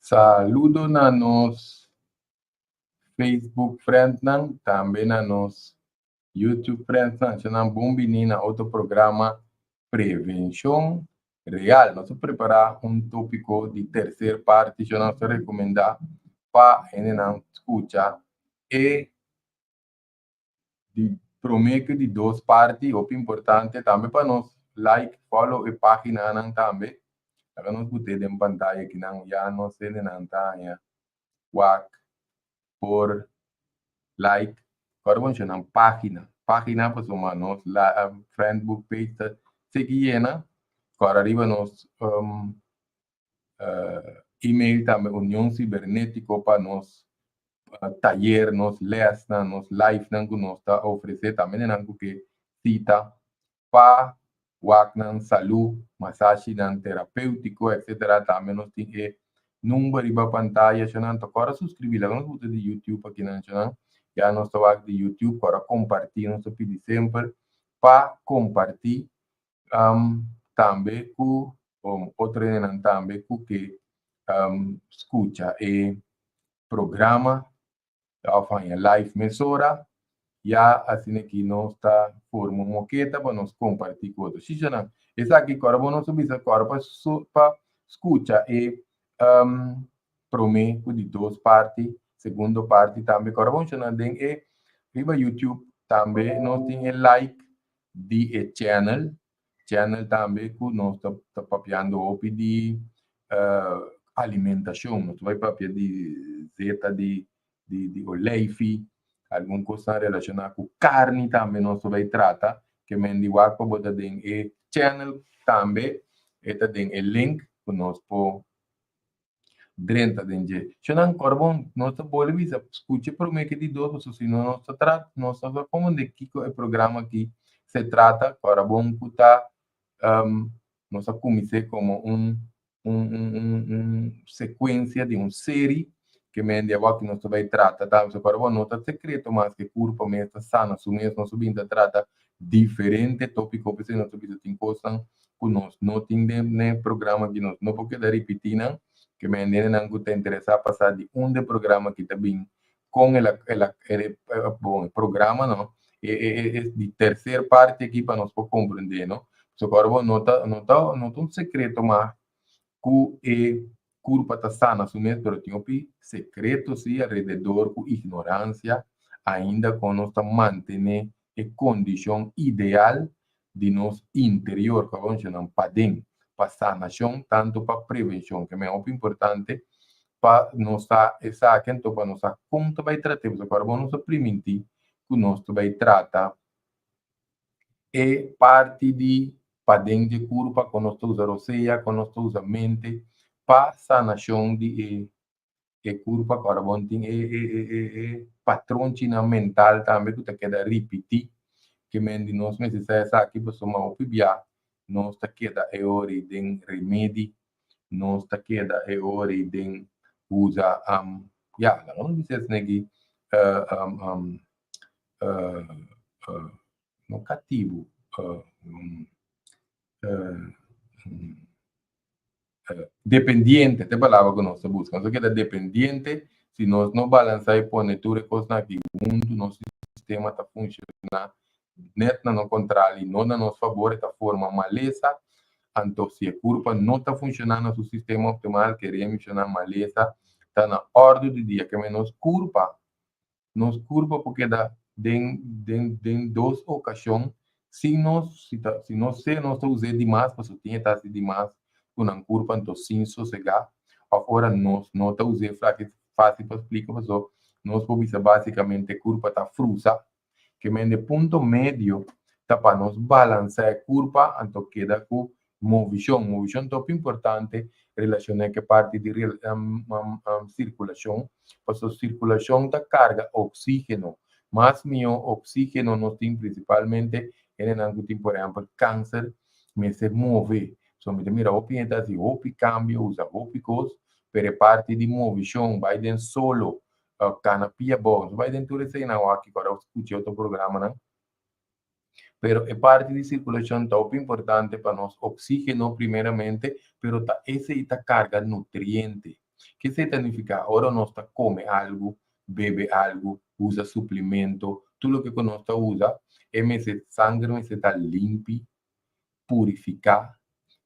Saludo na nos Facebook friends nan, também na nos YouTube friends nan. Chama bombini na outro programa Prevenção Real. Nós preparar tópico de terceira parte que nós recomendar para não escutar e de prometo de duas partes, o importante também para nós like, follow e página nan também. Agora nós botei em pantalla que não já não sei de não tá WAC por like, agora vamos chamar página para somar nós lá Facebook page seguir na, agora arriba nós e-mail também União Cibernético para nós taller, nos les, nos live que nós está oferecer também não que cita para WAC saúde, massagem terapêutico, etc. Também nós tem número e pantalla, agora subscrever lá nós de YouTube aqui não já nós está de YouTube para compartilhar nós pedi sempre para compartilhar também com outro também com que escuta e programa a live mesora já assim que nós está forma moqueta para nós compartilhar com outros. Se não, essa aqui agora vamos subir agora para escuta e prometo de duas partes, segunda parte também agora vamos chamar de riba YouTube também nós tem like de channel também que nós está papiando o de alimentação, nós vai papiar de zeta de oleife, alguma coisa relacionada com carne também nós vai tratar, que mendiwak para botar em channel também, eta tem o link que nós pode dentro de se não carbon nós pode visa escute por meio de dois se não nós trata nós como de que o programa aqui se trata carbon que tá nós comecei como sequência de uma série que mende a que nós vai tratar tá se carbon não tá secreto mas que corpo mesmo sana sumir nós subinda trata diferente tópico que nós subinda tem coisas que nós não tem né programa que nós não pode dar repetir não que me não te interessa passar de de programa que também com bom programa não de terceira parte aqui para nós compreender não so agora não um secreto mas que culpa tá sana mesmo pero tem secreto sim alrededor com ignorância ainda com nós manter a condição ideal de nosso interior que vamos chamar padem para sanação, tanto para prevenção, que é muito importante para nossa essa então para nossa como vai tratar, porque agora vamos permitir que nós vai tratar é parte de para dentro de corpo, quando nós usamos o seia, quando nós usamos mente, para sanação de corpo, agora vamos ter patrão mental também que queda repetir, que mendi nós precisamos aqui para somar o PBA. Nós está queda é hora de remédio, nós está queda é hora de usa não dizer assim no cativo dependiente, te palavra que nós buscamos, nós queda dependente se nós não balançar e pôr tudo coisa aqui, o mundo, nosso sistema está funcionando net no controle, não na nosso favor, está forma maleza, então se a curva não está funcionando no sistema optimal, queremos funcionar maleza, está na ordem do dia, que é nos curva porque dá em duas ocasiões, se nós usar demais, porque tinha taxa demais, com uma curva, então sim, sossegar, agora nós não está usando fácil para explicar, mas nós podemos basicamente a curva está frusa, que mende ponto médio tá para nós balançar a curva, então queda com movição top importante relacionada com a parte de circulação, porque a circulação da carga oxígeno, mas meu oxígeno nós tem principalmente em tem por exemplo câncer, mas se move, só me mira o pinta se o cambio usa o coisa, pero parte de movição vai dentro solo canapia bom, vai dentro desse não aqui agora escute outro programa, não? Pero é parte de circulação top importante para nós oxígeno primeiramente, pero esse está carga nutriente. Que significa? Ahora nós come algo, bebe algo, usa suplemento, tudo o que nós usa, esse sangue está limpo, purificar,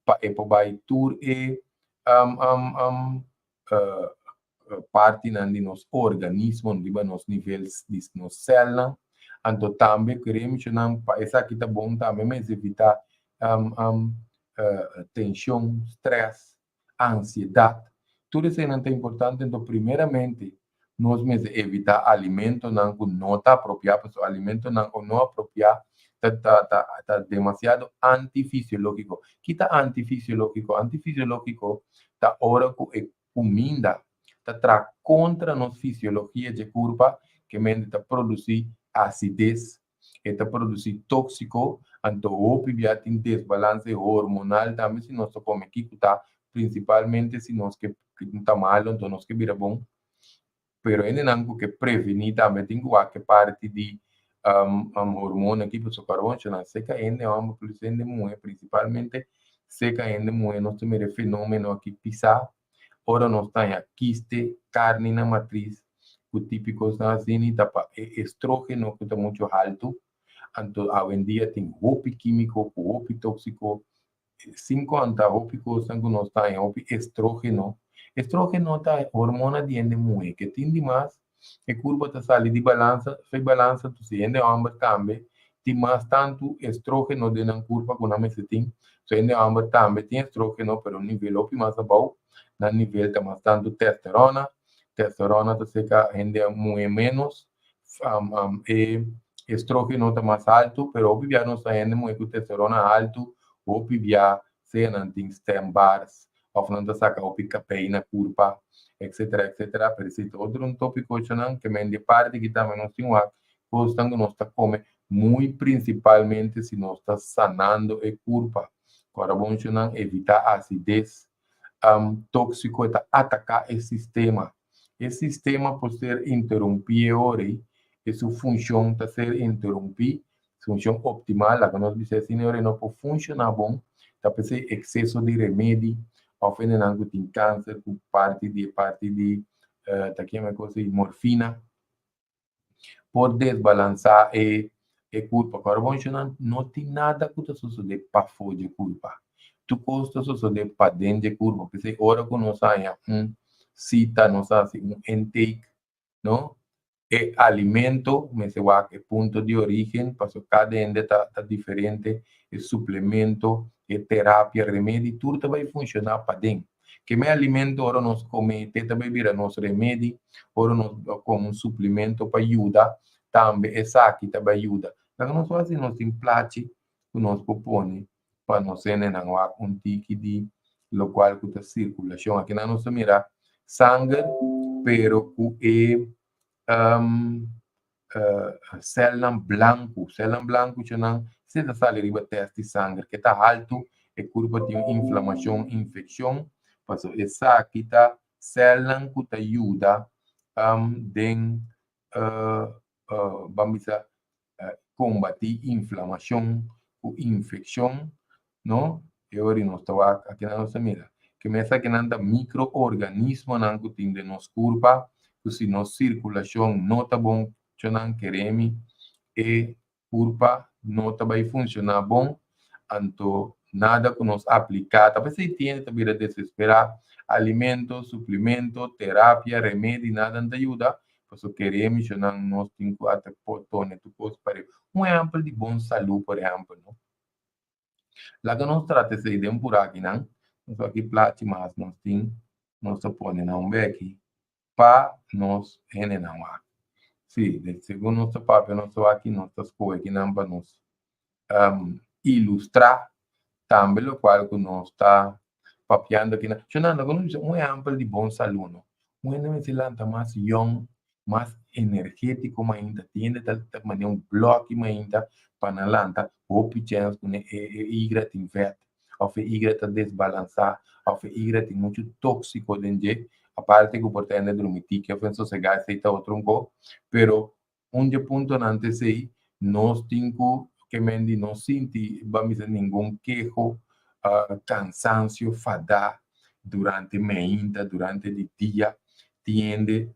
para vai tur e uh, parte de nos organismo, de nos níveis de nos células, então também queremos para essa aqui tá bom também, mas evitar tensão, estresse, ansiedade, tudo isso é importante. Então, primeiramente, nós mesmos evitar alimento não está apropriado, alimento não apropriado, está demasiado antifisiológico. Que está antifisiológico? Antifisiológico está hora que comida está contra nossa fisiologia de corpo, que está produzir acidez, está produzir tóxico, então o já tem desbalance hormonal também, se nós comemos aqui, principalmente se nós que está mal, então nós que vira bom, pero ainda não que prevenir também tem que parte de hormônio aqui para o carbono, não seca ainda, vamos ainda muito, principalmente seca ainda muito, nós temos fenômeno aqui pisar, ora nós temos quiste, carne na matriz, o típico assim, estrógeno que está muito alto, então hoje em dia tem roupa químico, roupa tóxico, 50 roupa coisas que nós temos, roupa estrógeno. Estrógeno é hormona de endemue, que tem demais, e curva está sali de balança, faz balança, tu se ende ambas também, tem mais tanto estrógeno de na curva que não se tem, se ende ambas também tem estrógeno, pero nível opi mais abaixo, na nível está mais tanto testosterona está seca ende muito menos, e estrógeno está mais alto, pero opi já não está ende muito testosterona alto, opi já se não tem stem bars, of não saca opi cafeína curva, etc. Pero esse outro tópico que me parte que também nós temos coisa que nós está comendo, muito principalmente se nós está sanando a curva. Agora vamos evitar acidez, tóxico, está atacar o sistema. Esse sistema pode ser interrompido, e sua função está ser interrompida, função optimal, a que nós dizemos, não pode funcionar bom, está por ser excesso de remédio, ofende nangu tem câncer, com parte de tá aqui uma coisa de morfina, por desbalançar e culpa. Agora, não tem nada que está sucedendo para fora de culpa. Tu costa suceder para dentro de culpa, porque hora que nós cita, nós fazemos intake, não? E alimento, mas eu acho que ponto de origem, porque cada ende está diferente, e suplemento, e terapia, remédio, tudo vai funcionar para dentro. Que me alimento, ora nós comemos, também vira nosso remédio, ora nós como um suplemento para ajudar, também essa aqui também ajuda. Então, nós fazemos nosso implante, que nós propõe, para nós ter um tique de local que está circulação. Aqui na nossa mira, sangue, pero que célula branco, se está salindo teste de sangue, que está alto, e curva tem inflamação, infecção, mas essa aqui está célula que te ajuda vamos dizer, combater inflamação, infecção, não? E agora nós estamos aqui na nossa mira, que começa aqui nanda microorganismo que tem de nosso corpo, que se nossa circulação não está bom, não queremos, e corpo não está vai funcionar bom, então nada que nos aplicar, talvez se tem também a desesperar, alimento, suplemento, terapia, remédio, nada não ajuda, porque queremos, nós temos que até portone, tu coisa para um exemplo de bom saúde, por exemplo, não? Lá que nós tratamos de um por aqui, não? Nós aqui plati, mas nós temos, nós põe não aqui, para nós não há. Sim, segundo nosso papel, nós aqui, nossas coisas aqui, não para nós ilustrar também o qual que nós está papiando aqui. Chonando, quando diz um exemplo de bom aluno, um exemplo mais young, mais energético, ainda tem de um bloco ainda para lanta, ou chance com igra tem vet, ou igra está desbalançar, ou igra tem muito tóxico dentro, a parte que pode ter dormir, que ofende sossegar, aceita outro pero ponto antes aí, nós temos que não sentir, vamos dizer, nenhum queixo, cansancio, fadar, durante meinta, durante o dia, tiende,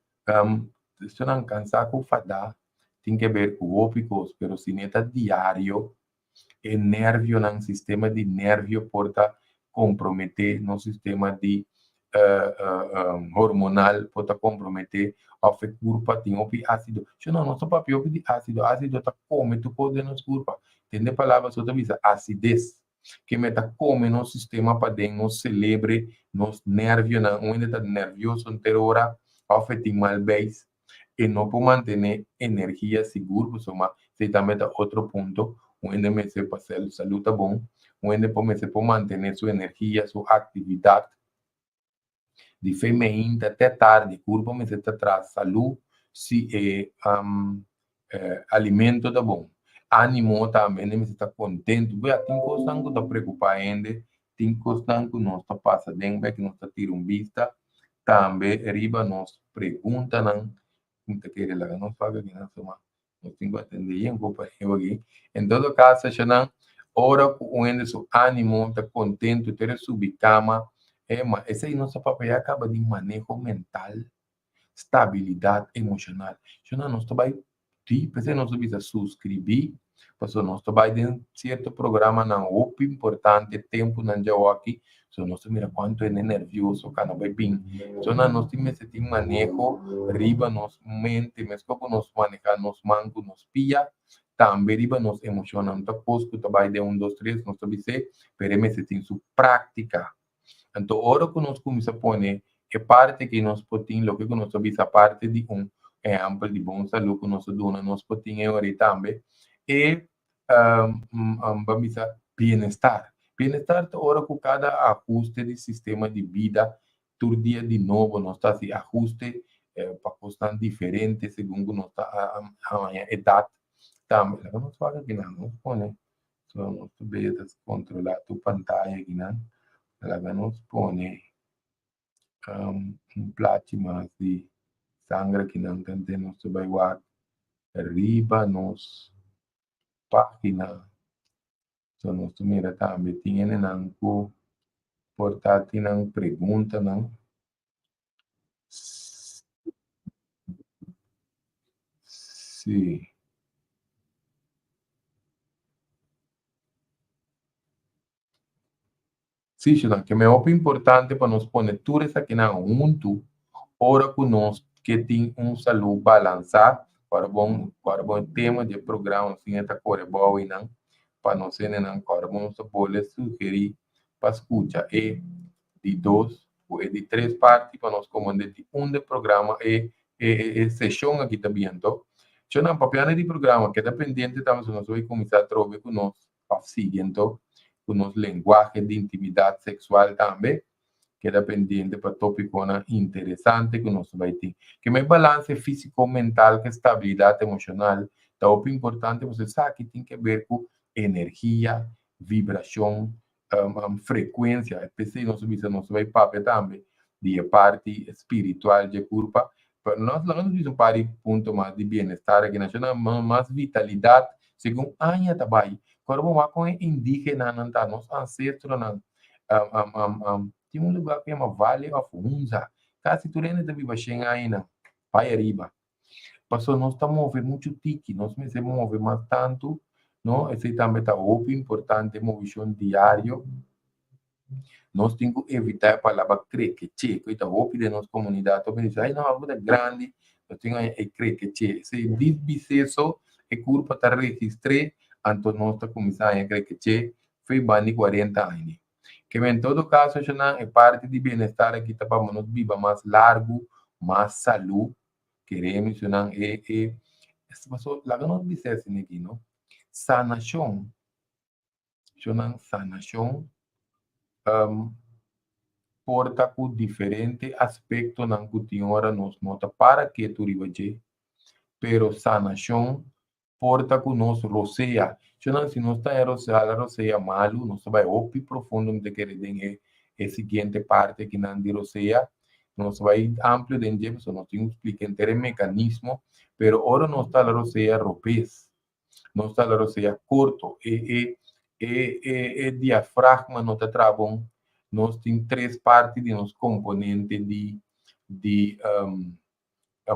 se não cansar com fadar, tem que ver com ópicos, pero se neta diário, o nervio no sistema de nervio porta comprometer no sistema de hormonal porta comprometer a curva tem opi ácido. Se não, nosso papel de ácido, ácido tá come tu pode nos curva. Entende palavra só avisa acidez que meta come no sistema para dentro, nos celebre, nos nervio, na onde tá nervioso inteira hora, afeta mal base e não pode manter energia segura, se também tá outro ponto onde me se para saúde tá bom, onde se pode manter sua energia, sua atividade de feminina até tarde, curva me se traz saúde, se alimento tá bom, ânimo também, me se tá contente, tem coisa que tá preocupado ainda, tem coisa que nós tá passando, que nós tá tirando vista, também riba nós pergunta não, muita querer lá, não paga que não soma, nós temos que atender um pouco aqui. Em todo caso, já não, ora onde seu ânimo tá contente, ter subir cama, mas esse aí nosso papel acaba de manejo mental, estabilidade emocional. Já não, nós vai tipo, se nós precisa subscrever, porque nós vai de certo programa na OP importante tempo na já aqui, so nós mira quanto é nervioso, cara vai bem. So nós temos esse manejo, riba nos mente, mas como nós manejar nos mango, nos pia, também riba nos emocionamos, tá coisa que vai de 1, 2, 3, nós também se, pero esse tem sua prática. Então, hora que nós começamos a pôr, é parte que nós podemos, o que nós sabemos, a parte de exemplo de bom saúde que nós dona, nós podemos ahorita também, e vamos dizer, bem-estar. Bem-estar, hora que cada ajuste de sistema de vida, todo dia de novo, nós está assim, ajuste para costar diferente, segundo nós está a idade também. Nós fala que não, nós põe, só nós podemos controlar a pantalla aqui, não? Ela nos põe plasma de sangue que não temos sobre o arriba nos página so nos mira também tinha não portátil não pergunta não sim sim que é muito importante para nós pôr tudo isso aqui na junto ora que nós que tem saúde balançada para bom tema de programa assim esta cor é boa e não para nós ser não agora vamos pode sugerir para escuta e de 2 ou de 3 partes para nós comandar de de programa e sessão aqui também então eu não papel de programa que está pendente estamos nós vamos começar a trabalhar com nós para seguir então com nosso linguagem de intimidade sexual também que é pendente para tópico interessante que nós vai ter. Que é balance físico-mental, que estabilidade emocional, tá o importante você sabe que tem que ver com energia, vibração, frequência, especialmente nós vai papel também de parte espiritual de culpa. Nós não temos um ponto mais de bem-estar que nós temos mais vitalidade, segundo a minha trabalho. Quando vamos com indígena, nossos ancestros, tinha lugar que chama Vale of Hunza. Casi tu ainda viva chegar aí, não. Vai arriba. Passou, nós estamos movendo muito tique, nós me se mover mais tanto, não? Esse também está muito importante, movição diário. Nós temos que evitar a palavra crer que che, que está muito de nossa comunidade. Então, diz, ai, não, é grande, eu tenho que crer que che. Se diz isso, é culpa para registrar, então nós estamos começando a crer que che, foi bani 40 anos. Que em todo caso, é parte de bem-estar aqui, tá para nós viva mais largo, mais saúde, queremos, lá que nós dissemos aqui, não? Sanação, sanação, porta com diferente aspecto na cultura nos nota para que tu ribaje, pero sanação porta com nós roceia. Se nós está roceia malo, nós vai opi profundo de querer den a seguinte parte que não de roceia, nós vai amplo de nós temos que explicar inteiro mecanismo, pero ora nós está roceia ropes, nós está roceia curto e diafragma não está trabom, nós temos 3 partes de nos componente de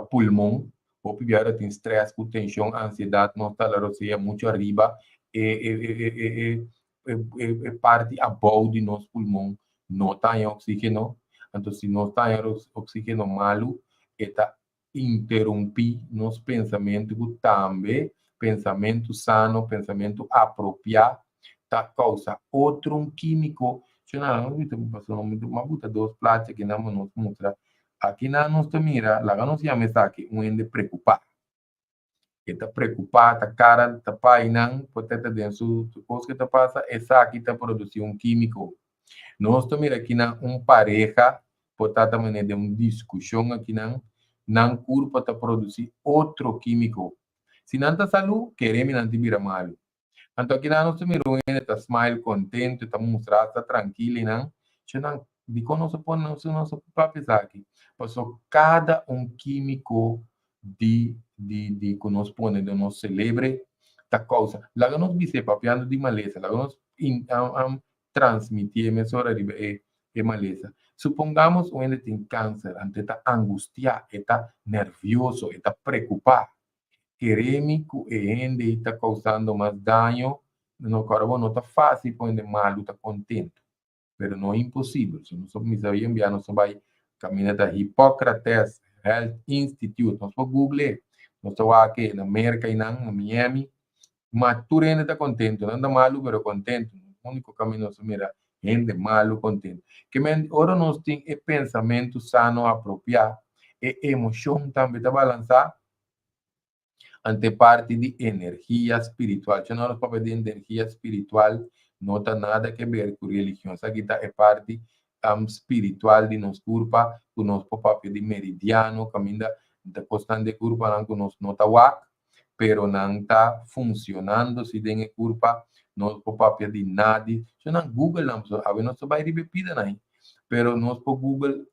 pulmão, o pior tem estresse, tensão, ansiedade, não está lá, seja muito arriba, é parte abaixo de nosso pulmão, não tem oxígeno, então se não tem oxígeno malo, está interromper nosso pensamento também, pensamento sano, pensamento apropriado, tá causa outro químico, se não, uma buta dos platos que não nos mostra. Aqui na nossa mira, lá não se chama essa aqui, ende preocupado. Está preocupado, a cara está painando, pode estar dentro do coisa que está passa, essa aqui está produzindo químico. Nós estamos aqui na pareja, pode estar também de uma discussão aqui na corpo está produzir outro químico. Se não está saúde, queremos não te vira mal. Então aqui nós estamos está smile, contente, está mostrando, está tranquilo, não? Não, de quando nós põe nosso papel aqui, passou cada químico de que nós põe de nós celebre da causa. Lá nós vise papiando de maleza, lá nós transmitir emissora de maleza. Supongamos onde tem câncer, ante está angustiado, está nervioso, está preocupado. Queremos que ele está causando mais dano no corpo, não está fácil, põe malo, está contente. Mas não é impossível. Se nós vamos enviar, nós vamos caminhar da Hippocrates Health Institute, nós vamos Google, nós vamos aqui na América e na Miami, mas tu ainda está contente, não está malo, mas contente. O único caminho nós mira, gente malo, contente. Que agora nós temos pensamento sano, apropriado, e emoção também está balançar ante parte de energia espiritual. Se nós falamos de energia espiritual, não tem nada a ver com religião. Essa aqui é parte espiritual de nosso corpo, com nosso papel de meridiano, caminho da constante corpo, não está wak, pero não está funcionando se tem corpo, nosso papel de nadi. Se não Google, não se vai repetir, não. Pero nós por Google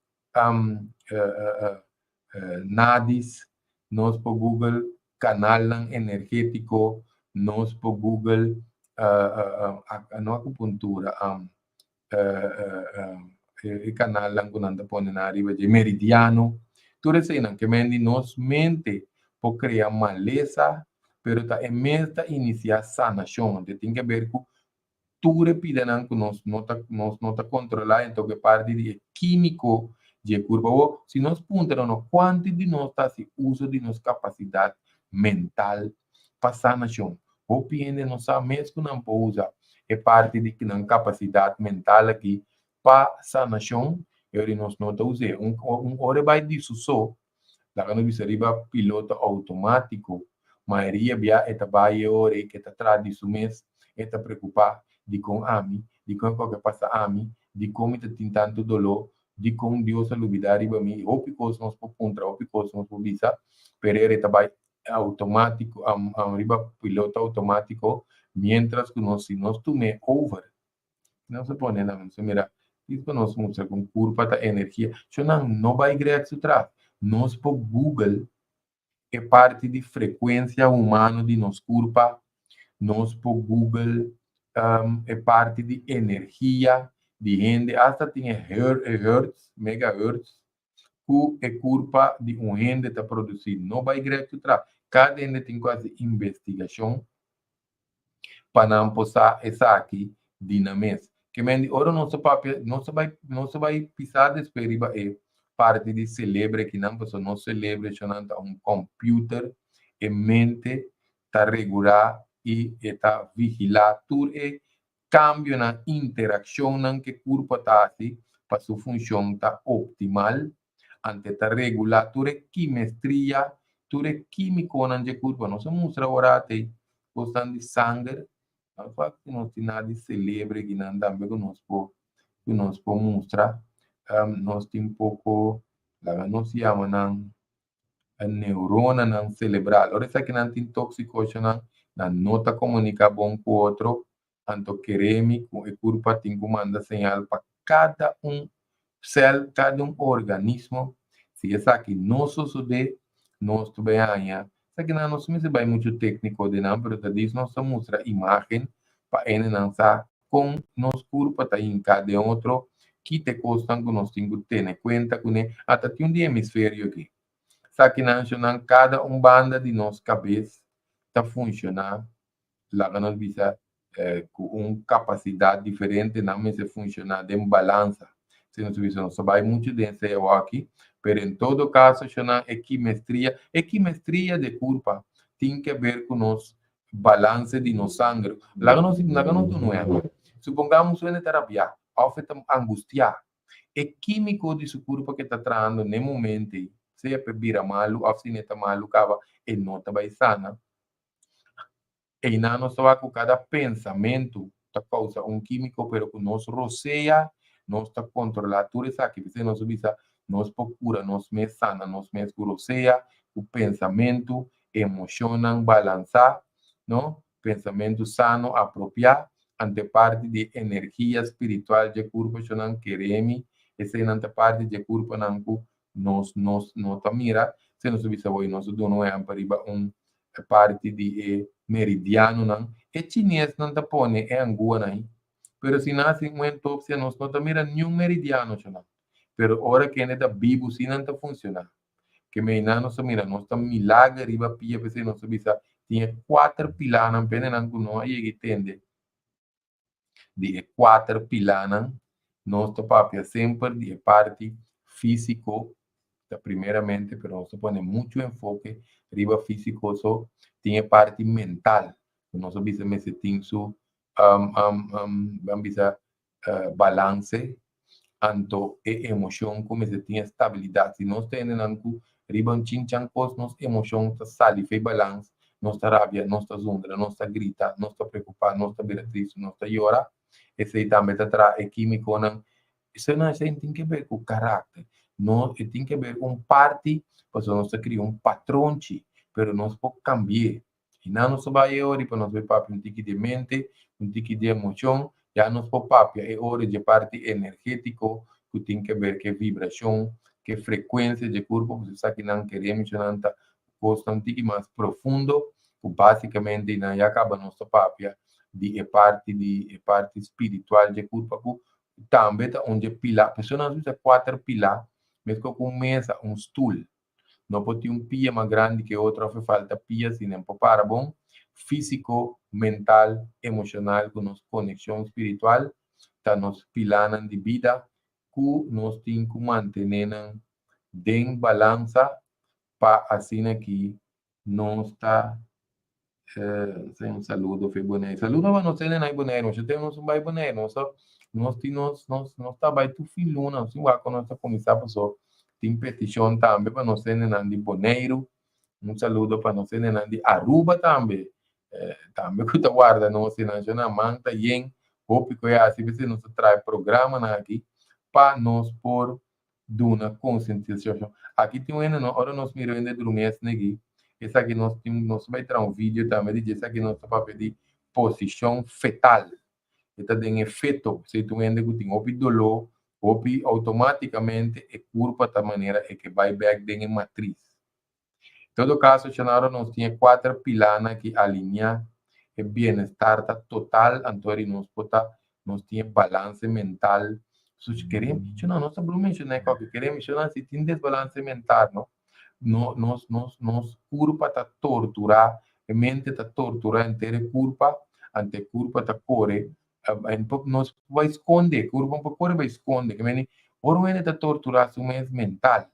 nadis, nós por Google canal energético, nós por Google, não acupuntura, canal que nós põe na arriba de meridiano, tudo isso aí, que mendi nos mente por criar maleza, pero tá em mente iniciar sanação, tem que ver com tudo que nós não tá controlar, então que parte de químico de corpo, se nós ponderamos quanto de nós está se uso de nossa capacidade mental para sanação. O piende não sabe mesmo que não pode usar. É parte de que não capacidade mental aqui para sanação. Eu nós não está usando. Hora vai disso só. Lá quando você arriba piloto automático, maioria via eta vai hora que está atrás disso mesmo, está preocupado de com a mim, de com o que passa a mim, de como está tentando dolor, de como Deus olvidar para mim, ou porque nós por contra, ou porque nós por visa, pero está vai automático, arriba piloto automático, mientras que nós, se nós tome over, não se pone nada, se mira, isso nós mostra com curva da energia, isso não vai criar isso atrás. Nós por Google é parte de frequência humana de nosso corpo, nós por Google é parte de energia de gente, até tem hertz, megahertz, que é culpa de gente está produzindo. Não vai direto atrás. Cada gente tem quase investigação para não passar essa aqui dinâmica. Que mendi, ora não se vai pisar desperiba é parte de celebre que não pessoa não celebre chamando computer e mente está regular e está vigilar tudo e cambio na interação não que corpo está assim para sua função está optimal ante está regular tudo é quimestria tudo é químico na de corpo não se mostra agora tem questão de sangue o fato que nós temos de celebre que não também que nós podemos mostrar nós temos pouco nós chamamos a neurona não cerebral ora essa que não tem toxicoção não nota comunicar bom com o outro tanto queremos que o corpo tem que mandar sinal para cada célula cada organismo se essa aqui não sucede nós também aí isso aqui não se vai muito técnico de não, mas diz nós mostra imagem para ele não saber com nosso corpo está em cada outro que te costam que nós temos que ter em conta que até tem um de hemisfério aqui. Sabe que cada banda de nossa cabeça está funcionando lá que nós visa com uma capacidade diferente, não mas funciona de balança. Se nós não vai muito dentro aqui, mas em todo caso, chama equimestria de culpa tem que ver com nosso balance de nosso sangue. Lá que nós não é. Supongamos uma terapia, ou angustiar. É químico de seu corpo que está trazendo no momento, se é bebida malo, ou se está malo, e não está bem sana. E não só com cada pensamento está causa químico, pero que nos roceia, nos está controlando tudo isso aqui. Você nos visa, nos procura, nos me sana, nos me roceia, o pensamento, emocionam, balançar, não? Pensamento sano, apropriar, ante parte de energia espiritual de corpo, que não queremos, essa é ante parte de corpo, não nos mira, se nos visa, nós não é para parte de meridiano não e chinês não te pone é angua não pero se nasce um entopsia não te mira nenhum meridiano chama pero ora que ainda vivo se não te funciona que me não se mira não está milagre riba pia pese não se bisa tinha 4 pilares não pene não não aí que tende de 4 pilares não está papia sempre de parte físico primeiramente, pero no se pone mucho enfoque arriba físico, so, tiene parte mental. No se dice me se tiene su balance, tanto emoción como se tiene estabilidad. Si no tienen algo, arriba un chinchan nos emoción está sale, fe balance, no está rabia, no está zundra, no está grita, no está preocupada, no está triste, no está llora. Ese también está químico, isso não tem que ver com o caráter, não tem que ver com parte, pois nós criamos padrão, mas nós podemos cambiar. E não nos vai hora para nós ver papo um tique de mente, um tique de emoção, já nos pode papo é hora de parte energético que tem que ver com vibração, que frequência de corpo, você sabe que não queremos, não está gosta um tique mais profundo, que basicamente não já acaba nosso papo de parte espiritual de corpo também onde pilar, pessoas usam 4 pilar, mesmo com mesa, stool. Não pode ter pia mais grande que outro, faz falta pia, se não para bom. Físico, mental, emocional, com nossa conexão espiritual, tá nos pilar de vida, que nós temos que manter em balança, para assim aqui, não está um saludo, foi bonito. Saludo para nós, não é bonito, nós temos um bem bonito, nós trabalhamos tu filho, não, se vai quando nós começar só tem petição também para nós terem de Boneiro, saludo para nós terem de Aruba também, também que tá guarda nós na manta e hope que é assim você nos traz programa aqui para nós por duna conscientização. Aqui tem hora nós mirando dormir aqui. Esse aqui nós vai ter um vídeo também de esse aqui nós para pedir posição fetal. Está tem efeito, se tu ainda tem dolor, automaticamente é culpa da maneira é que vai back em matriz. Em todo caso, Chanaro nós tinha 4 pilares que alinhar o bem-estar total, então nós tinha balance mental. Se queremos, nós estamos mencionando que queremos, se tem desbalance mental, não? Nos culpa está torturar, a mente está torturar inteira culpa, ante culpa está corre, nos vai esconder, culpa um pouco vai esconder, que vem, ora está torturar seu mês mental,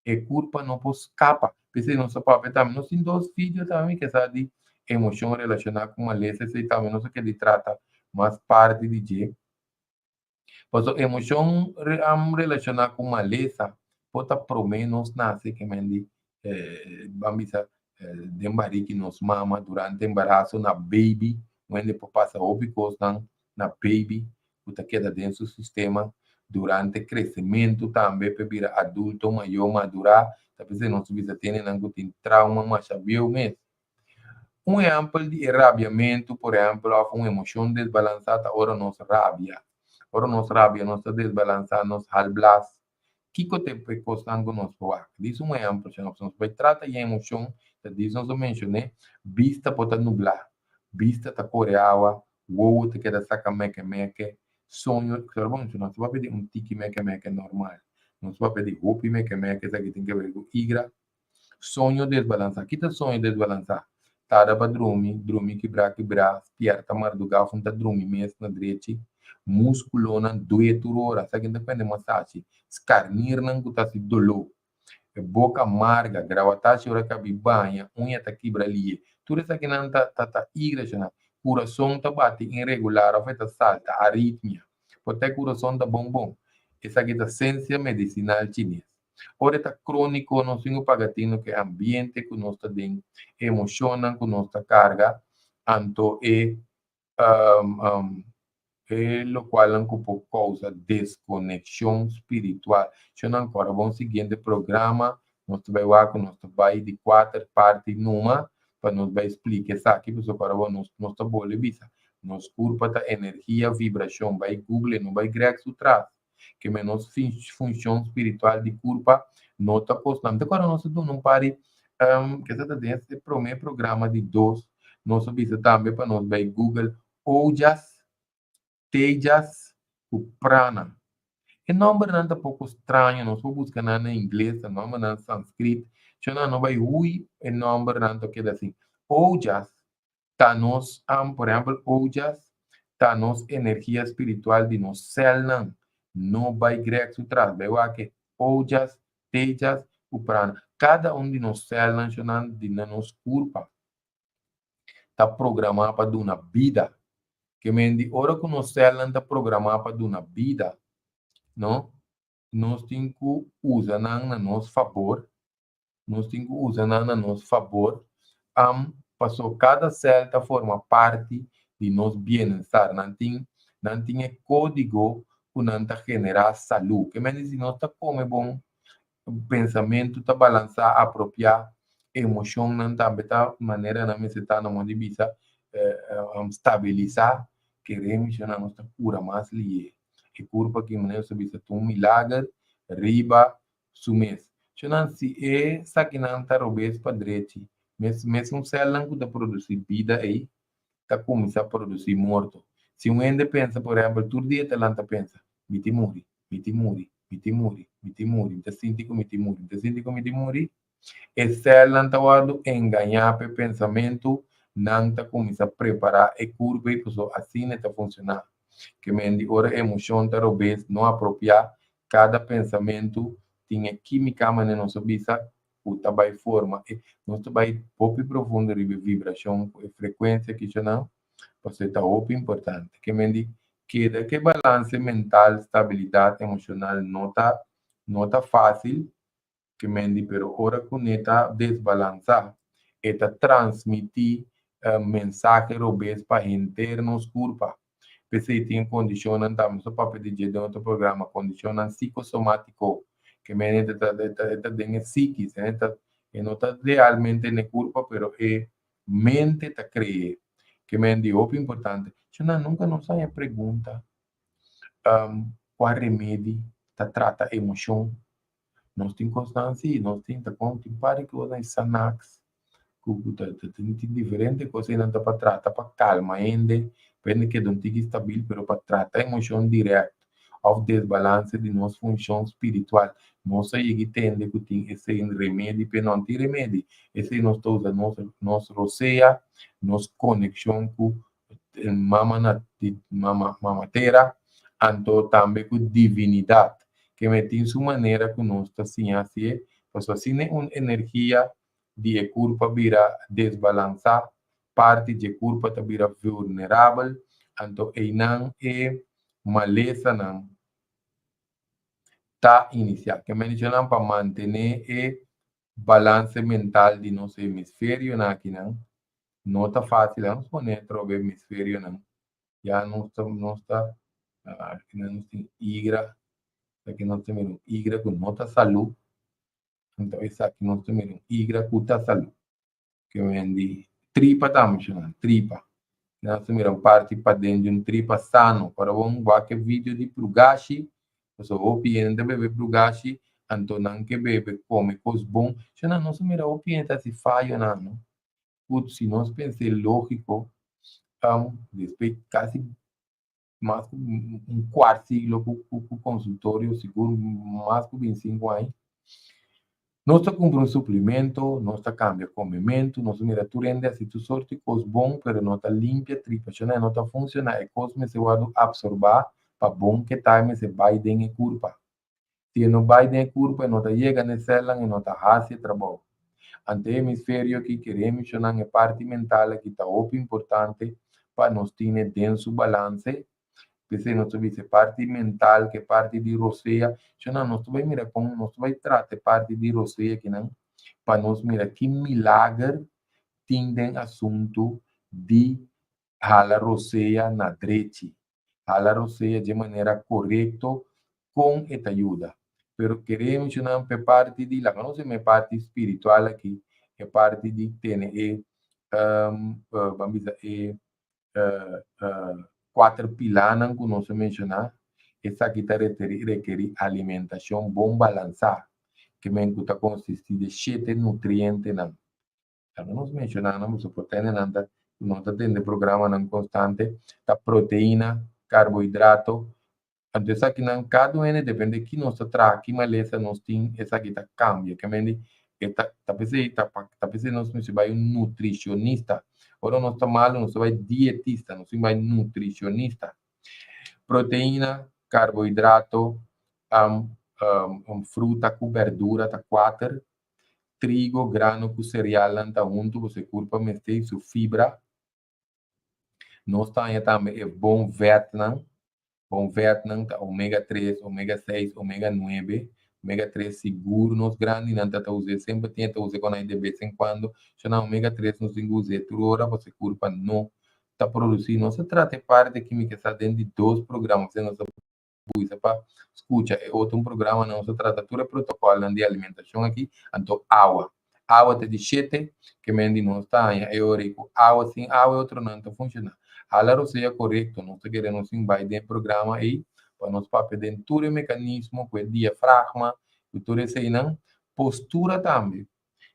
e culpa não pode escapar, porque não se pode também, nós temos 2 vídeos também que sabe de emoção relacionada com a lesa, e também não sei que ele trata mais parte de G, pois a emoção relacionada com a lesa, pode por menos nasce que mendi vamos dizer que nos mama durante embaraço na baby onde passa óbicos na baby puta queda dentro do sistema durante crescimento também para vir adulto maior madurar talvez não se visa tem tem trauma mas sabia mesmo exemplo de rabiamento por exemplo uma emoção desbalançada ora nos rabia nós desbalançar nos halblas que te costando nos poar. Diz exemplo, se nós vai tratar de emoção, diz nós mencionei, vista pode nublar, vista tá coreawa, o te queda saca meque, sonho, claro, bom, não se vai pedir tiki meca normal. Não se vai pedir hopi meca, isso aqui tem que ver com igra. Sonho desbalançar. Que tá sonho desbalançar? Tada para dormir, quebrar, pierta, mardugar, funta dormir, mês na direita, musculona, doer, turora, sabe que depende de massagem. Escarnir, não tá se dolor. Boca amarga, gravatashi, ora que banha, unha tá quebra ali. Tudo isso aqui não tá igreja, coração tá bate irregular, afeta salta, arritmia. Pode ter coração tá bom. Essa aqui tá ciência medicinal chinesa. Ora tá crônico, não singo pagatino que ambiente que nós tá dentro, emociona que nós tá carga, anto lo qual não por causa desconexão espiritual. Se não agora vamos seguinte programa, nós vai lá com nós vai de 4 partes numa para nos vai explicar isso aqui, porque agora vamos nós tá boa visa. Nos curva da energia, vibração, vai Google, não vai Greg atrás, que menos função espiritual de curva, não tá postando. Agora nós não pare que essa dentro é primeiro programa de 2, nós visa também para nós vai Google Ojas Tejas, o prana. E nome não é um pouco estranho, não vou buscar nada em inglês, o nome não é sânscrito. Eu não vai ui, o nome não é assim. Ojas, tá nos, por exemplo, ojas, tá nos energia espiritual de nos céu, não vai grego traz, vai que ojas, tejas, o prana. Cada um de nos céu, de nos culpa, está programado para dar uma vida. Que mendi ora que nós está programado para dar uma vida, não? Nós temos que usar na nosso favor, nós temos que usar na nosso favor, passou cada certa forma parte de nosso bem-estar, não tem código que não está generar saúde. Que mendi se nós está come bom, pensamento está balançar, apropriar, emoção não também tá maneira na minha está na mão de bisa estabilizar, queremos na nossa cura mais lié. Que curva que maneira sobre isso um milagre, riba, sumes. Então, se é saquinanta robês para direito, mesmo se ela não produzir vida aí, está começando a produzir morto. Se um ende pensa, por exemplo, todo dia ela pensa, miti muri, miti muri, miti muri, miti muri, te senti como miti muri, te senti como miti muri, e se ela não está enganar o pensamento, não está começando a preparar a curva e assim está funcionando. Que me ora emoção está robês, não apropriar, cada pensamento tinha química na nossa vida, o trabalho forma, nós trabalho pouco profundo de vibração e frequência que já não, você está muito importante. Que me diz que balance mental, estabilidade emocional não tá fácil, que me diz, pero ora que está desbalançar, está transmitir mensagem robês para internos culpa. Pensei tem condicionam também, só para pedir de outro programa, condicionam psicossomático, que me está dentro psiquis, não está realmente na culpa, pero é mente está cree, que me diz, o importante, eu nunca não sai a pergunta, qual remédio está trata emoção, nós temos constância, nós temos conta, para que você sanax, tem diferente coisa não está para tratar para calma ainda, depende que não esteja estável, pero para tratar emoção direta, ao desbalance de nossa função espiritual, nós aí entende que tem esse remédio, para não ter remédio, esse nós usa nosso roceia, nossa conexão com mama terra, então também com divindade, que tem sua maneira que nós está assim, assim é uma energia de curva vira desbalançar, parte de curva ta vira vulnerável, então aí não é maleza não tá inicial. Que mencionam para manter o balance mental de nosso hemisfério aqui não tá fácil, não se pode trocar hemisfério não. Já não está aqui não tem igra, aqui não tem igra com nota saúde. Então, isso aqui nós temos igra kuta salu, que vem de tripa, estamos chamando, tripa. Nós temos parte para dentro de tripa sano, para vamos ver vídeo de plugashi, so opiente bebe plugashi, então não que bebe come coisa bom, já não nós temos opiente se falha não. Putz, se nós pensar lógico, depois quase mais um quarto siglo com consultório, seguro mais de 25 anos. Nós compra um suplemento, nós cambia comimento, nós mira tu rende assim tu sorte coisa bom, pero não tá limpa tripa, não não tá funciona, é coisa me se guarda absorbar para bom que tá me se vai den curva. Se não vai den curva, não tá chega na célula e não tá hace trabalho. Ante hemisfério que queremos chamar é parte mental que tá muito importante para nós ter denso balance. Pensei, nós temos parte mental, que parte de roceia. Não, nós vamos mirar como nós vamos tratar parte de roceia que não, para nós mirar que milagre tem assunto de hala roceia na direita. Hala roceia de maneira correta com esta ajuda. Pero queremos não parte de lá, não é parte espiritual aqui, é parte de ter vamos dizer, quatro pilares que nós mencionamos. Essa aqui requer alimentação bom balançada, que está consiste de 7 nutrientes. Como nós mencionamos, você pode ter não tem programa não constante, a proteína, carboidrato. Então, essa aqui não, cada um depende de que nós traz, que maleza nós tem, essa aqui tá cambia, que mende, talvez nós não vai nutricionista, ou nós está mal, nós vai dietista, nós vai nutricionista. Proteína, carboidrato, fruta com verdura, tá 4, trigo, grano com cereal, tá junto, você curva, mete sua fibra. Nós também é bom Vietnam, ômega 3, ômega 6, ômega 9, ômega 3 seguro, nos grandes, não está usando, sempre tenta usar quando de vez em quando, já não ômega 3 não se usa, toda hora você curva não está produzindo, não se trata de parte de química, está dentro de 2 programas, você não se usa para escuta, é outro programa, não se trata de protocolo de alimentação aqui, então água te de 7, que mendi não está, é ourico, água sem água, outro não está funcionando. Alaro seja correto, nós queremos vai dentro do programa aí, para nós papel dentro todo o mecanismo, com o diafragma, e tudo isso aí, não? Postura também.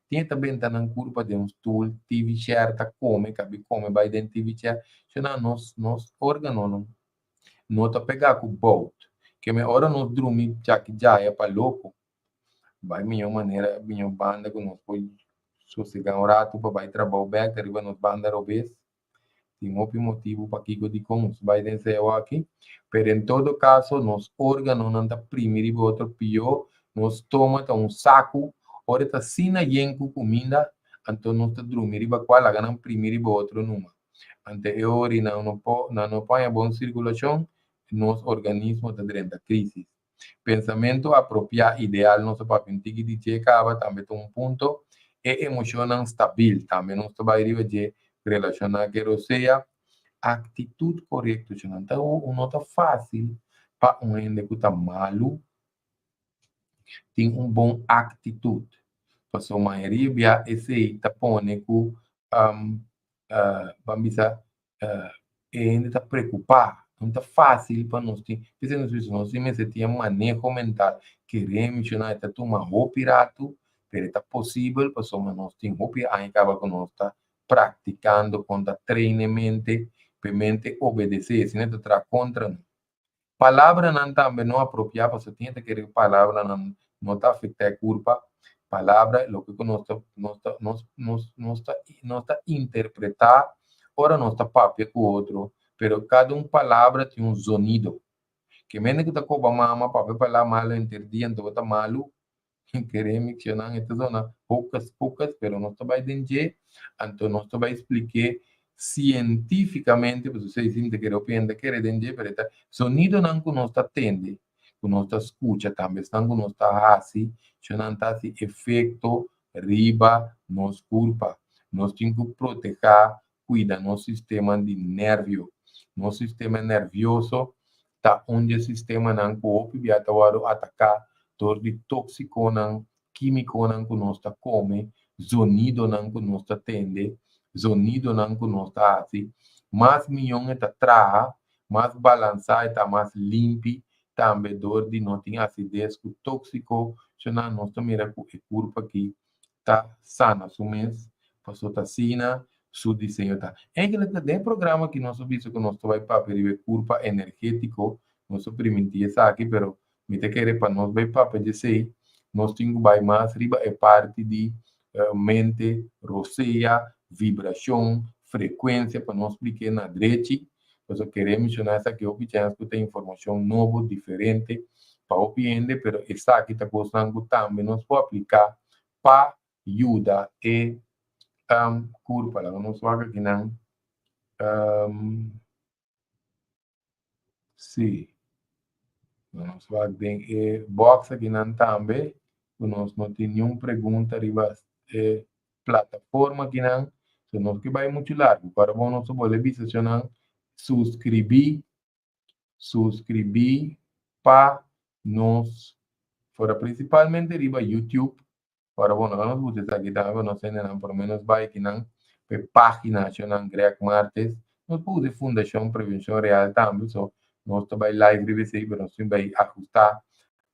Tem também tá na curva de um stool, TV chair, tá come, vai dentro TV chair, senão nós órgãos não tá pegar com o bolt, que me hora nós dormir, já é para louco, vai minha maneira, minha banda, que nós pode sossegar um rato, para vai trabalhar bem, arriba nós banda obesa, tem outro motivo para que eu digo vai descer aqui, mas em todo caso, nos órgãos não está primeiro outro pior, nos toma um saco, ora está sina yenco comida, então nós está dormir para qual a ganam primeiro outro numa. Ante eu não põe a boa circulação, nos organismos está dentro da crise. Pensamento apropriado, ideal, nosso papel, que dizer que também tem um ponto, é emocional estável, também nós vai de relacionar que seja atitude correta, então não está fácil para um ende que está malo, tem bom atitude. Para a maioria, esse está pondo que, vamos dizer, ainda está preocupado, não está fácil para nós. Pensando nisso, nós temos esse manejo mental, queremos, está tomando roupa pirata, mas está possível, para nós temos roupa, aí acaba com nós está praticando, contra treinamento, para mente obedecer, se não está contra. Palavra não também não apropriada, você tem que querer palavra, não está afetar a culpa. Palavra, o que nós está interpretar, ora nós está papel com o outro, pero cada palavra tem um sonido. Que menos que está com a mama, papel para mal entendido, então está malo, querer mencionar esta zona, poucas, pero não está vai entender, então nós está vai explicar cientificamente, pues vocês dizem que eu penso que entender, pero sonido não que nós está tende, que nós está escuta também, não que nós está assim, não está assim efeito riba nos culpa, nós temos que proteger, cuidar nosso sistema de nervio, nosso sistema nervioso está onde o sistema não coopera, atacar todo de tóxico não, químico não que nós está come, sonido não que nós está tende, sonido não que nós está assim, mais milhão está traga, mais balançado, está mais limpo, também dor de não ter acidez com tóxico, senão nós também mira com o corpo aqui está sana, sumens, passou tá sina, su desenho tá. Eigenlijk tem programa que nós visto que nós vai para perigo curva energético, nós permitir essa aqui, pero me te querer para nós vai para dizer, nós temos vai mais riba é parte de mente, roceia, vibração, frequência para nós explicar na direita. Então, queremos mencionar essa aqui, que tem informação nova, diferente para o cliente, pero essa aqui está custando também nós pode aplicar para ajuda e curva, lá não só aqui não. Sim, nós vamos bem, box aqui não também, nós não tem nenhuma pergunta riba plataforma aqui não, então nós que vai muito largo, para bom nós pode visitar subscrever para nós, fora principalmente riba YouTube. Para bom, nós vamos aqui também, nós temos pelo menos vai aqui na página nacional Greg Martes, nós podemos Fundação Prevenção Real também, so nós também live revisi, pero nós vai ajustar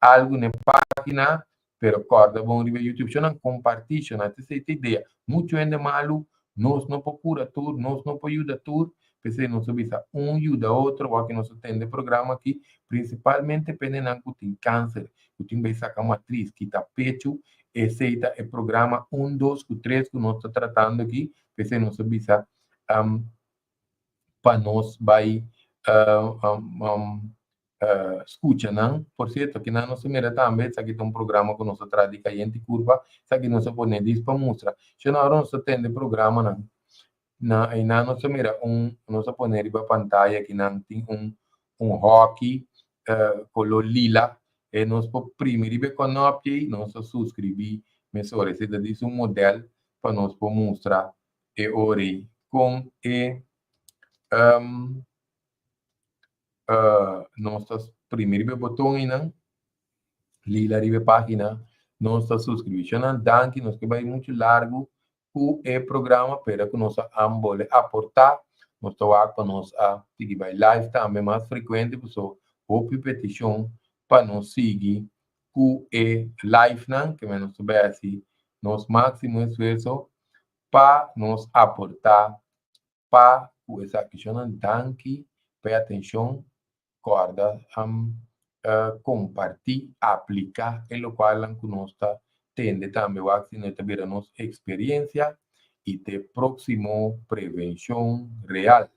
algo na página, pero corda bom riba YouTube, só não compartilha, não tem essa ideia, muito ainda malo, nós não procura tudo, nós não ajuda tudo, pensei nós visa ajuda outro, o que nós tem programa aqui, principalmente dependendo do que tem câncer, que tem vai sacar matriz, que está pecho, esse é o programa 1, 2, 3 que nós estamos tratando aqui, pensei nós visa para nós vai escuta, não? Por certo, que na nossa mira também, aqui tem programa que nós traz de gente curva, aqui nós põe disso para mostrar. Se não, nós temos programa, não? Na nossa mira, nós põe para pantalla que não tem hockey color lila, e nós primeiro conopte, nós subscrever, mas ora, esse é modelo para nós mostrar e ore com nossas primeiro botão aí, lila ribe página, nossa subscrição, danke, nós que vai muito largo, o programa para que nós ambos aportar, nós para nós seguir vai live também mais frequente, pessoal, ou petição para nós seguir o live, que nós vai assim, nós máximo esforço para nós aportar para essa questão, danke, pay atenção, corda, compartilhar, aplicar, em lo qual que nós tende também o accionar também a nossa experiência e ter próximo prevenção real.